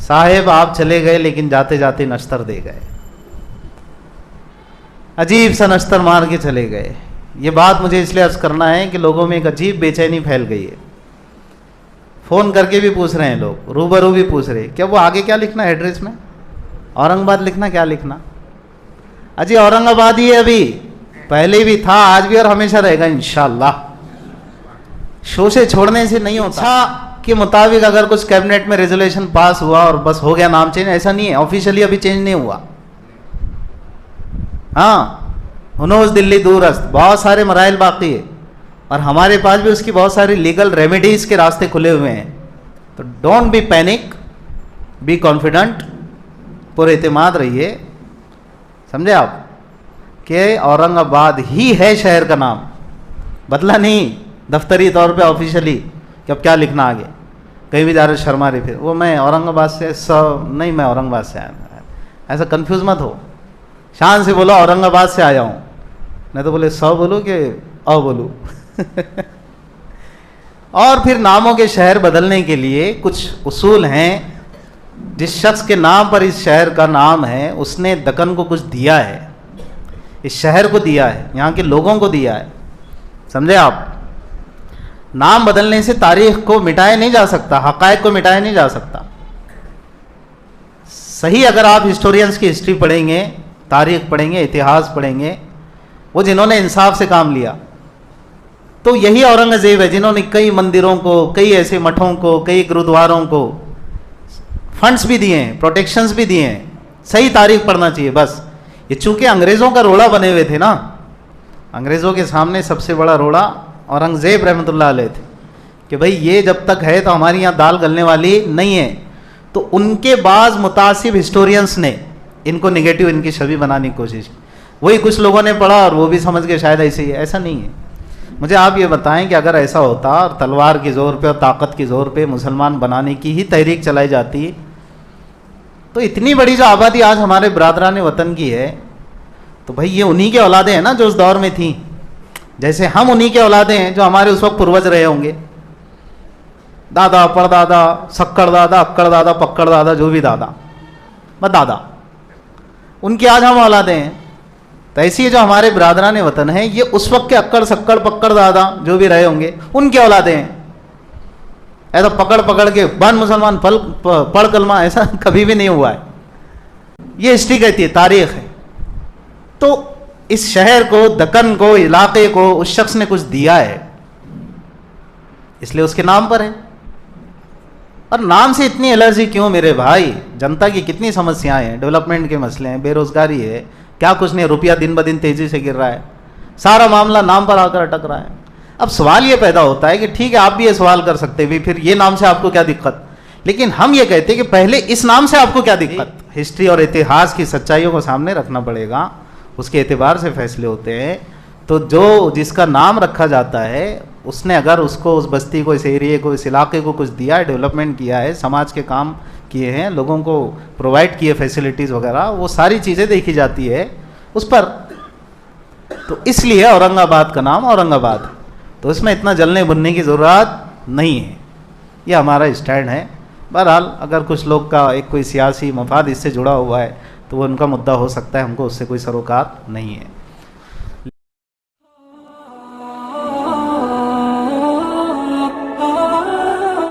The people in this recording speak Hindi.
साहेब आप चले गए लेकिन जाते जाते नश्तर दे गए, अजीब सा नश्तर मार के चले गए। ये बात मुझे इसलिए अर्ज करना है कि लोगों में एक अजीब बेचैनी फैल गई है। फ़ोन करके भी पूछ रहे हैं लोग, रूबरू भी पूछ रहे हैं, क्या वो आगे क्या लिखना है एड्रेस में, औरंगाबाद लिखना, क्या लिखना? अजी औरंगाबाद ही है, अभी पहले भी था, आज भी और हमेशा रहेगा इंशाअल्लाह। शो से छोड़ने से नहीं होता। अच्छा के मुताबिक अगर कुछ कैबिनेट में रेजोल्यूशन पास हुआ और बस हो गया नाम चेंज, ऐसा नहीं है, ऑफिशियली अभी चेंज नहीं हुआ। हाँ, हुनूस दिल्ली दूरस्त, बहुत सारे मराइल बाकी है और हमारे पास भी उसकी बहुत सारी लीगल रेमेडीज के रास्ते खुले हुए हैं। तो don't be panic, be confident, पूरे एतमाद रहिए। समझे आप कि औरंगाबाद ही है शहर का नाम, बदला नहीं दफ्तरी तौर पे ऑफिशियली कि अब क्या लिखना आगे। कहीं भी जा रहे शर्मा रहे, फिर वो मैं औरंगाबाद से नहीं, मैं औरंगाबाद से आया, ऐसा कंफ्यूज मत हो। शान से बोलो औरंगाबाद से आया हूँ, नहीं तो बोले बोलूँ कि बोलूँ। और फिर नामों के शहर बदलने के लिए कुछ उसूल हैं। जिस शख्स के नाम पर इस शहर का नाम है उसने दक्कन को कुछ दिया है, इस शहर को दिया है, यहाँ के लोगों को दिया है। समझे आप? नाम बदलने से तारीख को मिटाया नहीं जा सकता, हक़ाइक़ को मिटाया नहीं जा सकता। सही अगर आप हिस्टोरियंस की हिस्ट्री पढ़ेंगे, तारीख पढ़ेंगे, इतिहास पढ़ेंगे, वो जिन्होंने इंसाफ से काम लिया, तो यही औरंगज़ेब है जिन्होंने कई मंदिरों को, कई ऐसे मठों को, कई गुरुद्वारों को फंड्स भी दिए हैं, प्रोटेक्शंस भी दिए हैं। सही तारीख पढ़ना चाहिए बस। ये चूंकि अंग्रेज़ों का रोड़ा बने हुए थे ना, अंग्रेज़ों के सामने सबसे बड़ा रोड़ा औरंगज़ेब रहमतुल्लाह अलैह थे कि भाई ये जब तक है तो हमारी यहाँ दाल गलने वाली नहीं है। तो उनके बाज़ मुतासिब हिस्टोरियंस ने इनको निगेटिव, इनकी छवि बनाने की कोशिश की। वही कुछ लोगों ने पढ़ा और वो भी समझ के शायद ऐसे ही है। ऐसा नहीं है। मुझे आप ये बताएं कि अगर ऐसा होता और तलवार के ज़ोर पे और ताकत के ज़ोर पे मुसलमान बनाने की ही तहरीक चलाई जाती, तो इतनी बड़ी जो आबादी आज हमारे बरादरान वतन की है, तो भाई ये उन्हीं के औलादे हैं ना जो उस दौर में थी। जैसे हम उन्हीं के औलादे हैं जो हमारे उस वक्त पूर्वज रहे होंगे, दादा, परदादा, शक्कर दादा, अक्कड़ दादा, पक्कड़ दादा, जो भी दादा, बस दादा, उनकी आज हम औलादे हैं। तो ऐसी ये जो हमारे बरादरान वतन है, ये उस वक्त के अक्कड़, शक्कर, पक्कड़ दादा जो भी रहे होंगे उनके औलादे हैं। ऐसा पकड़ पकड़ के बन मुसलमान पढ़ कलमा, ऐसा कभी भी नहीं हुआ है। ये हिस्ट्री कहती है, तारीख है। तो इस शहर को, दक्कन को, इलाके को उस शख्स ने कुछ दिया है, इसलिए उसके नाम पर है। और नाम से इतनी एलर्जी क्यों मेरे भाई? जनता की कितनी समस्याएं हैं, डेवलपमेंट के मसले हैं, बेरोजगारी है, क्या कुछ नहीं, रुपया दिन ब दिन तेजी से गिर रहा है, सारा मामला नाम पर आकर अटक रहा है। अब सवाल ये पैदा होता है कि ठीक है, आप भी ये सवाल कर सकते हैं, फिर ये नाम से आपको क्या दिक्कत? लेकिन हम ये कहते हैं कि पहले इस नाम से आपको क्या दिक्कत? हिस्ट्री और इतिहास की सच्चाइयों को सामने रखना पड़ेगा, उसके एतबार से फैसले होते हैं। तो जो जिसका नाम रखा जाता है उसने अगर उसको, उस बस्ती को, इस एरिए को, इस इलाके को कुछ दिया है, डेवलपमेंट किया है, समाज के काम किए हैं, लोगों को प्रोवाइड किए फैसिलिटीज़ वगैरह, वो सारी चीज़ें देखी जाती है उस पर। तो इसलिए औरंगाबाद का नाम औरंगाबाद। तो इसमें इतना जलने बुनने की ज़रूरत नहीं है, ये हमारा स्टैंड है। बहरहाल अगर कुछ लोग का एक कोई सियासी मफाद इससे जुड़ा हुआ है तो वो उनका मुद्दा हो सकता है, हमको उससे कोई सरोकार नहीं है।